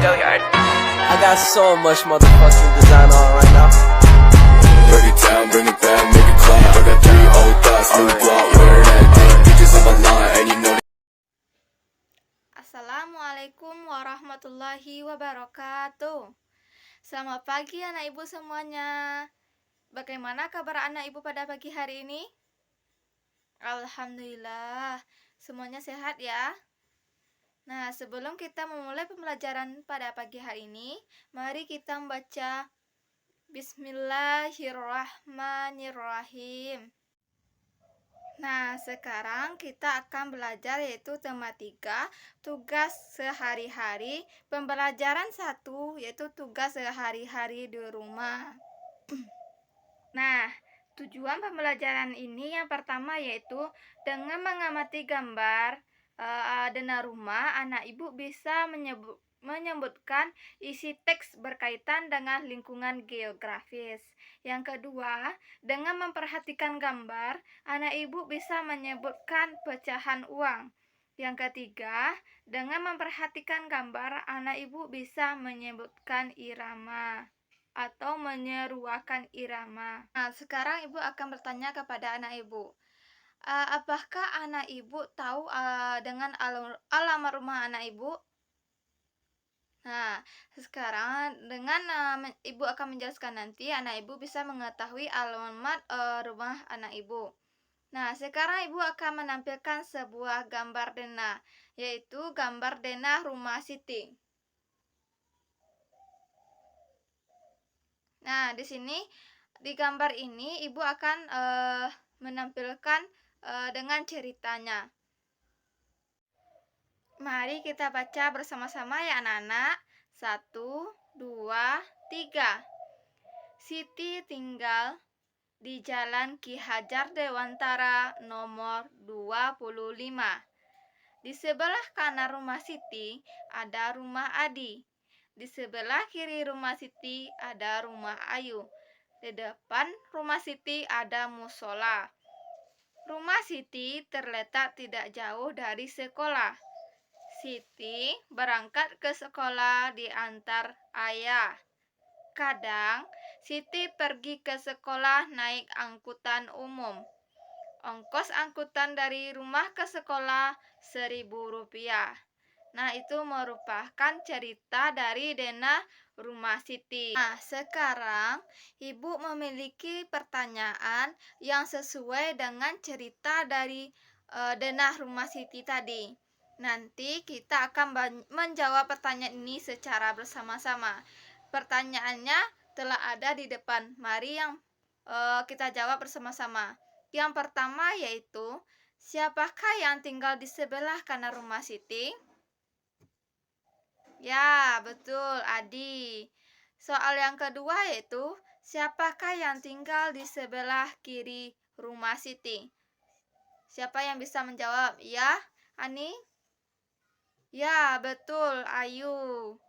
I got so much motherfucking design on right now. Break it down, bring it back, make it clap. I got 3 old thoughts, new block, wear that thing. Bitches on my line, and you know. Assalamualaikum warahmatullahi wabarakatuh. Selamat pagi anak ibu semuanya. Bagaimana kabar anak ibu pada pagi hari ini? Alhamdulillah, semuanya sehat ya. Nah, sebelum kita memulai pembelajaran pada pagi hari ini, mari kita membaca Bismillahirrahmanirrahim. Nah, sekarang kita akan belajar yaitu tema 3, tugas sehari-hari. Pembelajaran 1 yaitu tugas sehari-hari di rumah. Nah, tujuan pembelajaran ini yang pertama yaitu dengan mengamati gambar denah rumah, anak ibu bisa menyebutkan isi teks berkaitan dengan lingkungan geografis. Yang kedua, dengan memperhatikan gambar, anak ibu bisa menyebutkan pecahan uang. Yang ketiga, dengan memperhatikan gambar, anak ibu bisa menyebutkan irama atau menyeruakan irama. Nah, sekarang ibu akan bertanya kepada anak ibu. Apakah anak ibu tahu dengan alamat rumah anak ibu? Nah, sekarang dengan ibu akan menjelaskan nanti, anak ibu bisa mengetahui alamat rumah anak ibu. Nah, sekarang ibu akan menampilkan sebuah gambar denah, yaitu gambar denah rumah Siti. Nah, di sini di gambar ini ibu akan menampilkan dengan ceritanya. Mari kita baca bersama-sama ya anak-anak. 1, 2, 3. Siti tinggal di Jalan Ki Hajar Dewantara nomor 25. Di sebelah kanan rumah Siti ada rumah Adi. Di sebelah kiri rumah Siti ada rumah Ayu. Di depan rumah Siti ada musola. Rumah Siti terletak tidak jauh dari sekolah. Siti berangkat ke sekolah diantar ayah. Kadang Siti pergi ke sekolah naik angkutan umum. Ongkos angkutan dari rumah ke sekolah Rp1.000. Nah, itu merupakan cerita dari denah rumah Siti. Nah, sekarang ibu memiliki pertanyaan yang sesuai dengan cerita dari denah rumah Siti tadi. Nanti kita akan menjawab pertanyaan ini secara bersama-sama. Pertanyaannya telah ada di depan. Mari yang kita jawab bersama-sama. Yang pertama yaitu, siapakah yang tinggal di sebelah kanan rumah Siti? Ya, betul, Adi. Soal yang kedua yaitu, siapakah yang tinggal di sebelah kiri rumah Siti? Siapa yang bisa menjawab? Ya, Ani? Ya, betul, Ayu.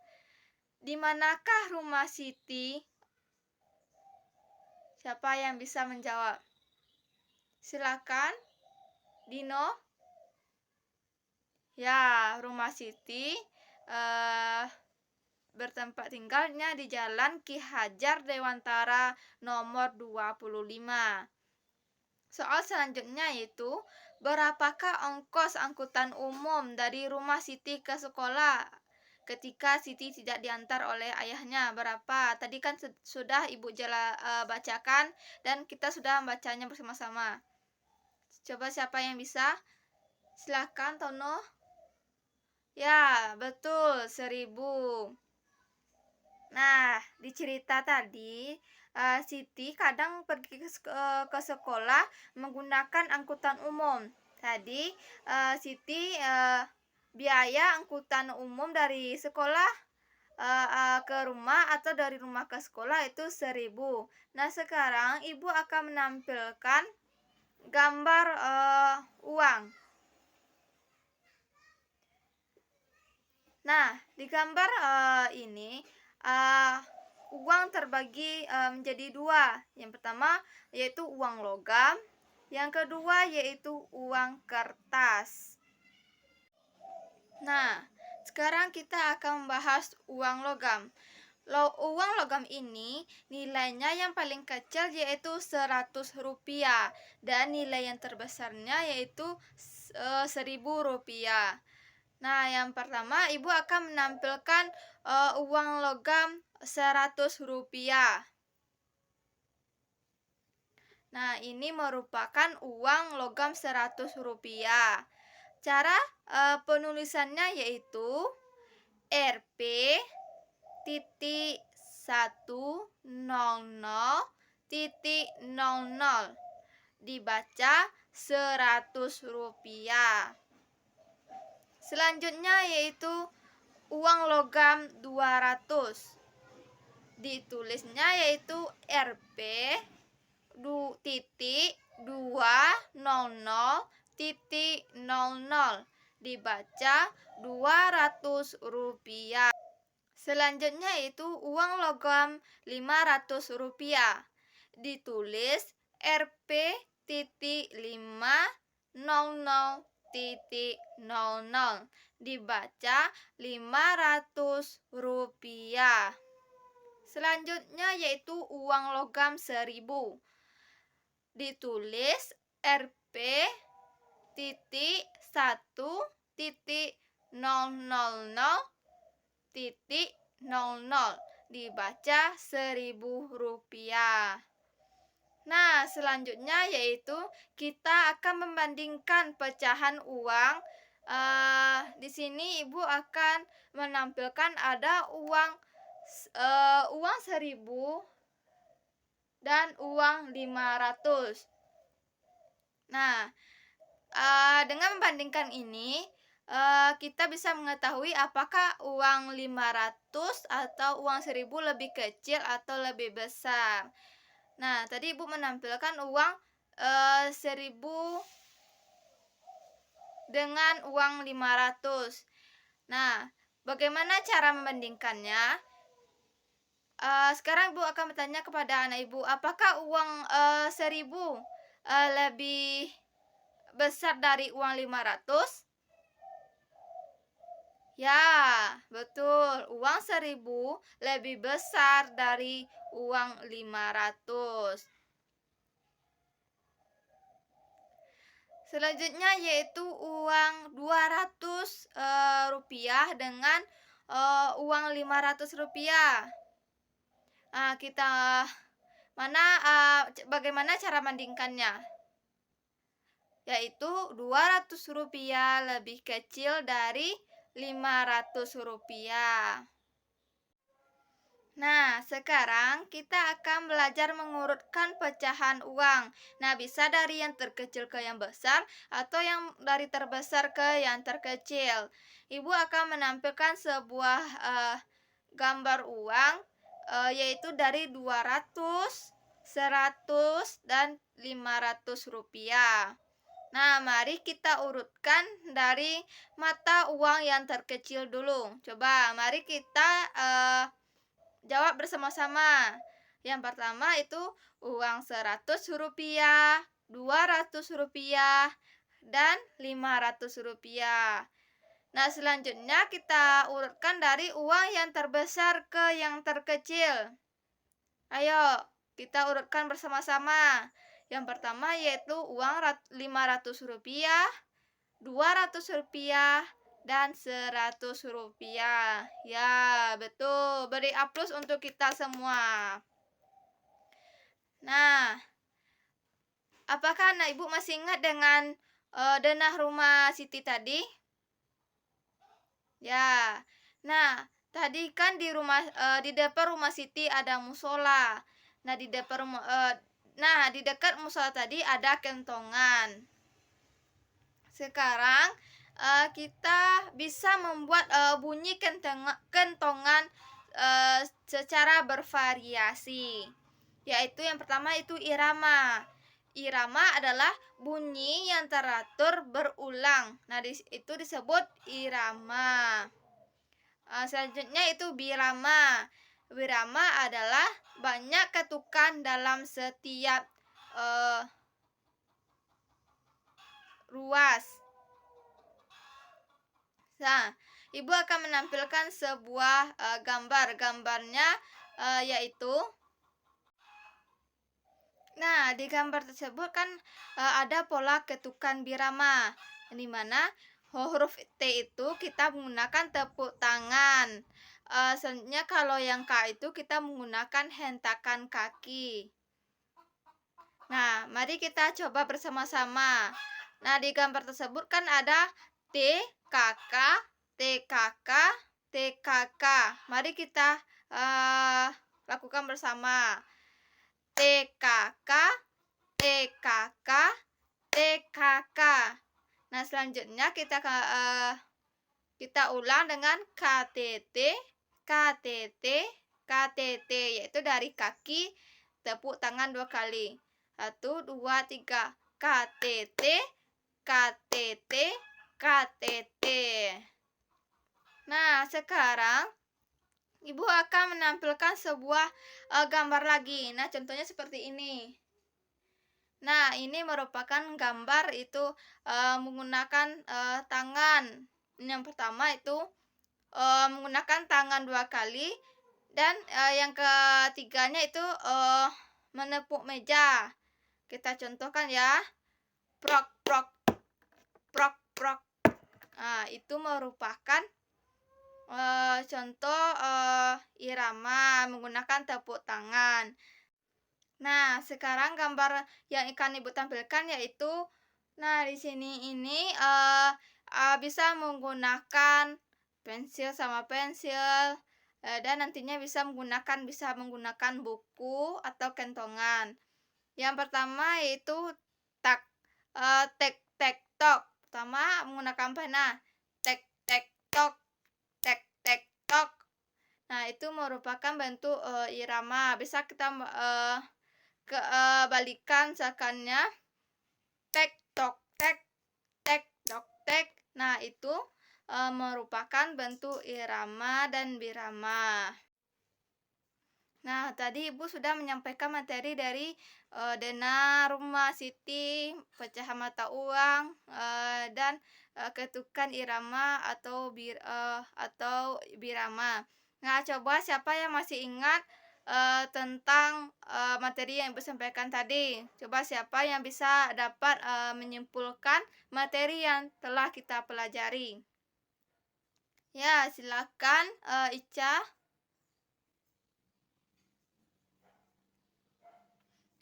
Di manakah rumah Siti? Siapa yang bisa menjawab? Silakan, Dino. Ya, rumah Siti bertempat tinggalnya di Jalan Ki Hajar Dewantara nomor 25. Soal selanjutnya yaitu, berapakah ongkos angkutan umum dari rumah Siti ke sekolah ketika Siti tidak diantar oleh ayahnya? Berapa? Tadi kan sudah ibu bacakan dan kita sudah membacanya bersama-sama. Coba siapa yang bisa? Silakan, Tono. Ya, betul, 1.000. Nah, di cerita tadi, Siti kadang pergi ke sekolah menggunakan angkutan umum. Tadi, Siti biaya angkutan umum dari sekolah ke rumah atau dari rumah ke sekolah itu 1.000. Nah, sekarang ibu akan menampilkan gambar uang. Nah, di gambar ini uang terbagi menjadi 2. Yang pertama yaitu uang logam, yang kedua yaitu uang kertas. Nah, Sekarang kita akan membahas uang logam. Uang logam ini nilainya yang paling kecil yaitu 100 rupiah dan nilai yang terbesarnya yaitu 1000 rupiah. Nah, yang pertama ibu akan menampilkan uang logam 100 rupiah. Nah, ini merupakan uang logam 100 rupiah. Cara penulisannya yaitu Rp titik 100,00 dibaca 100 rupiah. Selanjutnya yaitu uang logam 200. Ditulisnya yaitu Rp titik 200,00 dibaca 200 rupiah. Selanjutnya yaitu uang logam 500 rupiah. Ditulis Rp titik 500,00 dibaca 500 rupiah. Selanjutnya yaitu uang logam 1000. Ditulis Rp titik 1,000,00 dibaca 1000 rupiah. Nah, selanjutnya yaitu kita akan membandingkan pecahan uang. Di sini ibu akan menampilkan ada uang 1000 dan uang 500. Nah, dengan membandingkan ini kita bisa mengetahui apakah uang 500 atau uang 1000 lebih kecil atau lebih besar. Nah, tadi ibu menampilkan uang 1000 dengan uang 500. Nah, bagaimana cara membandingkannya? Sekarang ibu akan bertanya kepada anak ibu, apakah uang 1000 lebih besar dari uang 500? Ya, betul. Uang 1000 lebih besar dari uang 500. Selanjutnya yaitu uang 200 rupiah dengan uang 500 rupiah. Bagaimana cara membandingkannya? Yaitu 200 rupiah lebih kecil dari 500 rupiah. Nah, sekarang kita akan belajar mengurutkan pecahan uang. Nah, bisa dari yang terkecil ke yang besar atau yang dari terbesar ke yang terkecil. Ibu akan menampilkan sebuah gambar uang yaitu dari 200, 100, dan 500 rupiah. Nah, mari kita urutkan dari mata uang yang terkecil dulu. Coba, mari kita jawab bersama-sama. Yang pertama itu uang 100 rupiah, 200 rupiah, dan 500 rupiah. Nah, selanjutnya kita urutkan dari uang yang terbesar ke yang terkecil. Ayo, kita urutkan bersama-sama. Yang pertama yaitu uang 500 rupiah, 200 rupiah, dan 100 rupiah. Ya, betul. Beri aplaus untuk kita semua. Nah, apakah anak ibu masih ingat dengan denah rumah Siti tadi? Ya. Nah, tadi kan di depan rumah Siti ada musola. Nah, di dekat musola tadi ada kentongan. Sekarang kita bisa membuat bunyi kentongan secara bervariasi. Yaitu yang pertama itu irama. Irama adalah bunyi yang teratur berulang. Nah, itu disebut irama. Selanjutnya itu birama. Birama adalah banyak ketukan dalam setiap ruas. Nah, Ibu akan menampilkan sebuah gambar. Gambarnya yaitu, nah, di gambar tersebut kan ada pola ketukan birama, di mana huruf T itu kita menggunakan tepuk tangan. Selanjutnya kalau yang K itu kita menggunakan hentakan kaki. Nah, mari kita coba bersama-sama. Nah, di gambar tersebut kan ada T, KK, TKK, TKK. Mari kita lakukan bersama. TKK, TKK, TKK. Nah, selanjutnya kita ulang dengan KTT, KTT, KTT, yaitu dari kaki tepuk tangan 2 kali. 1, 2, 3. KTT, KTT, KTT. Nah, sekarang Ibu akan menampilkan sebuah gambar lagi. Nah, contohnya seperti ini. Nah, ini merupakan gambar itu menggunakan tangan. Yang pertama itu menggunakan tangan 2 kali, dan yang ketiganya itu menepuk meja. Kita contohkan ya. Prok, prok, prok, prok. Nah, itu merupakan contoh irama menggunakan tepuk tangan. Nah, sekarang gambar yang akan Ibu tampilkan yaitu, nah, di sini ini bisa menggunakan pensil sama pensil, dan nantinya bisa menggunakan buku atau kentongan. Yang pertama yaitu tek, tek, tok. Pertama menggunakan pena. Tek, tek, tok. Tek, tek, tok. Nah, itu merupakan bentuk irama. Bisa kita balikan misalkannya tek, tok, tek, tek, tok, tek. Nah, itu merupakan bentuk irama dan birama. Nah, tadi Ibu sudah menyampaikan materi dari dena, rumah, siti, pecahan mata uang, dan ketukan irama atau birama. Nah, coba siapa yang masih ingat tentang materi yang Ibu sampaikan tadi? Coba siapa yang bisa dapat menyimpulkan materi yang telah kita pelajari? Ya, silakan Ica.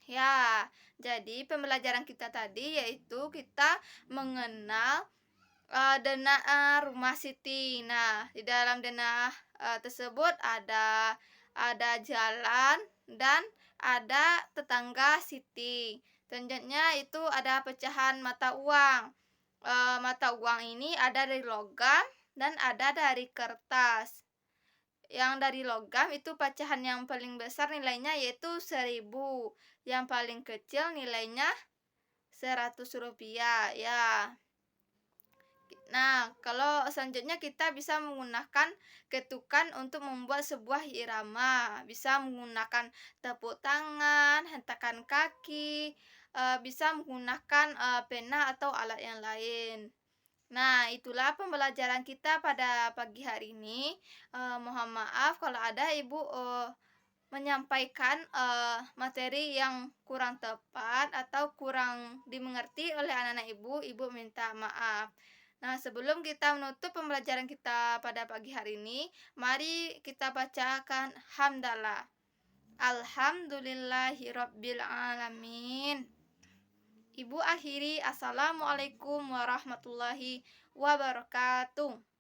Ya, jadi pembelajaran kita tadi yaitu kita mengenal dena rumah siti. Nah, di dalam dena tersebut ada jalan dan ada tetangga siti. Selanjutnya itu ada pecahan mata uang. Mata uang ini ada dari logam dan ada dari kertas. Yang dari logam itu pecahan yang paling besar nilainya yaitu 1.000. Yang paling kecil nilainya Rp100 ya. Nah, kalau selanjutnya kita bisa menggunakan ketukan untuk membuat sebuah irama. Bisa menggunakan tepuk tangan, hentakan kaki, bisa menggunakan pena atau alat yang lain. Nah, itulah pembelajaran kita pada pagi hari ini. Mohon maaf kalau ada Ibu menyampaikan materi yang kurang tepat atau kurang dimengerti oleh anak-anak Ibu minta maaf. Nah, sebelum kita menutup pembelajaran kita pada pagi hari ini, mari kita bacakan hamdalah. Alhamdulillahirabbil alamin. Ibu akhiri, assalamualaikum warahmatullahi wabarakatuh.